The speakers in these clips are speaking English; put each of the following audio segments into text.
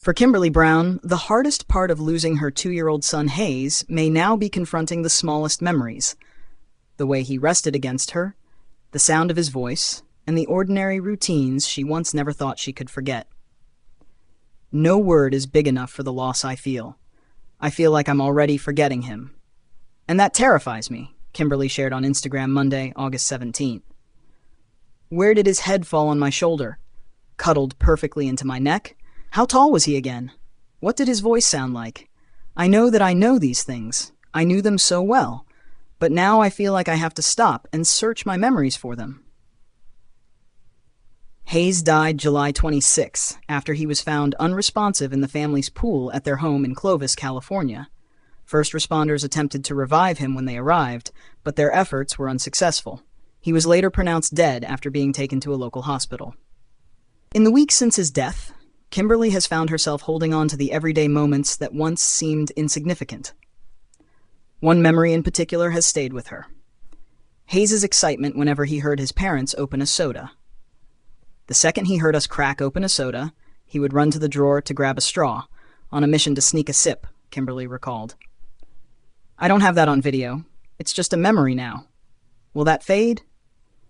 For Kimberly Brown, the hardest part of losing her 2-year-old son Haze may now be confronting the smallest memories. The way he rested against her, the sound of his voice, and the ordinary routines she once never thought she could forget. No word is big enough for the loss I feel. I feel like I'm already forgetting him. And that terrifies me, Kimberly shared on Instagram Monday, August 17th. Where did his head fall on my shoulder? Cuddled perfectly into my neck? How tall was he again? What did his voice sound like? I know that I know these things. I knew them so well. But now I feel like I have to stop and search my memories for them. Haze died July 26 after he was found unresponsive in the family's pool at their home in Clovis, California. First responders attempted to revive him when they arrived, but their efforts were unsuccessful. He was later pronounced dead after being taken to a local hospital. In the weeks since his death, Kimberly has found herself holding on to the everyday moments that once seemed insignificant. One memory in particular has stayed with her. Haze's excitement whenever he heard his parents open a soda. The second he heard us crack open a soda, he would run to the drawer to grab a straw, on a mission to sneak a sip, Kimberly recalled. I don't have that on video. It's just a memory now. Will that fade?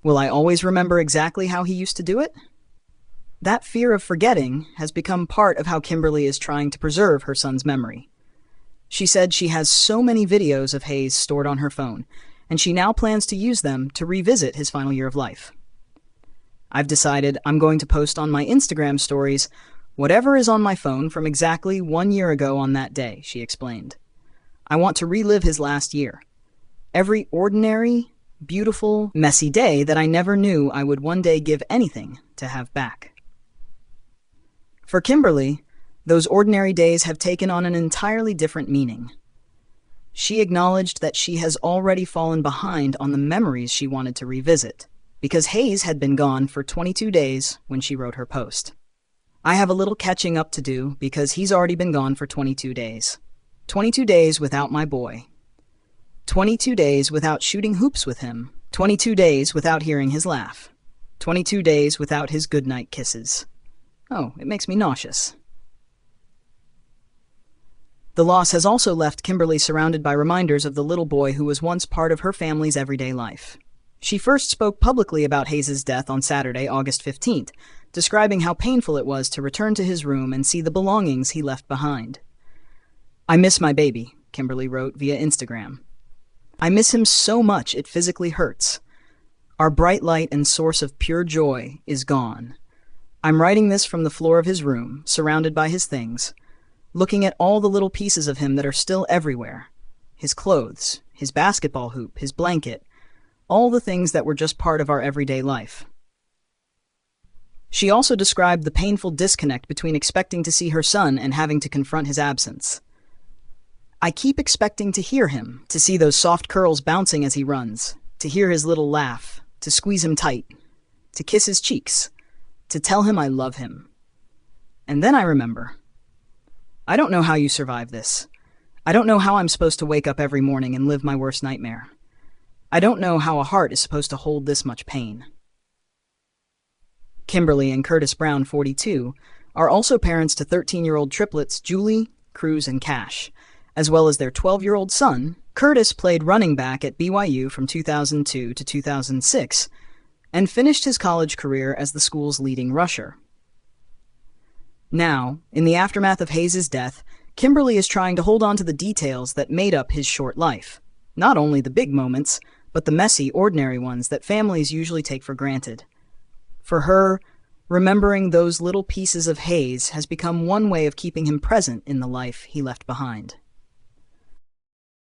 Will I always remember exactly how he used to do it? That fear of forgetting has become part of how Kimberly is trying to preserve her son's memory. She said she has so many videos of Haze stored on her phone, and she now plans to use them to revisit his final year of life. I've decided I'm going to post on my Instagram stories whatever is on my phone from exactly 1 year ago on that day, she explained. I want to relive his last year. Every ordinary, beautiful, messy day that I never knew I would one day give anything to have back. For Kimberly, those ordinary days have taken on an entirely different meaning. She acknowledged that she has already fallen behind on the memories she wanted to revisit, because Haze had been gone for 22 days when she wrote her post. I have a little catching up to do because he's already been gone for 22 days. 22 days without my boy. 22 days without shooting hoops with him. 22 days without hearing his laugh. 22 days without his goodnight kisses. Oh, it makes me nauseous. The loss has also left Kimberly surrounded by reminders of the little boy who was once part of her family's everyday life. She first spoke publicly about Haze's death on Saturday, August 15th, describing how painful it was to return to his room and see the belongings he left behind. I miss my baby, Kimberly wrote via Instagram. I miss him so much it physically hurts. Our bright light and source of pure joy is gone. I'm writing this from the floor of his room, surrounded by his things, looking at all the little pieces of him that are still everywhere. His clothes, his basketball hoop, his blanket, all the things that were just part of our everyday life. She also described the painful disconnect between expecting to see her son and having to confront his absence. I keep expecting to hear him, to see those soft curls bouncing as he runs, to hear his little laugh, to squeeze him tight, to kiss his cheeks, to tell him I love him. And then I remember. I don't know how you survive this. I don't know how I'm supposed to wake up every morning and live my worst nightmare. I don't know how a heart is supposed to hold this much pain. Kimberly and Curtis Brown, 42, are also parents to 13-year-old triplets Julie, Cruz, and Cash, as well as their 12-year-old son. Curtis played running back at BYU from 2002 to 2006 and finished his college career as the school's leading rusher. Now, in the aftermath of Haze's death, Kimberly is trying to hold on to the details that made up his short life. Not only the big moments, but the messy, ordinary ones that families usually take for granted. For her, remembering those little pieces of Haze has become one way of keeping him present in the life he left behind.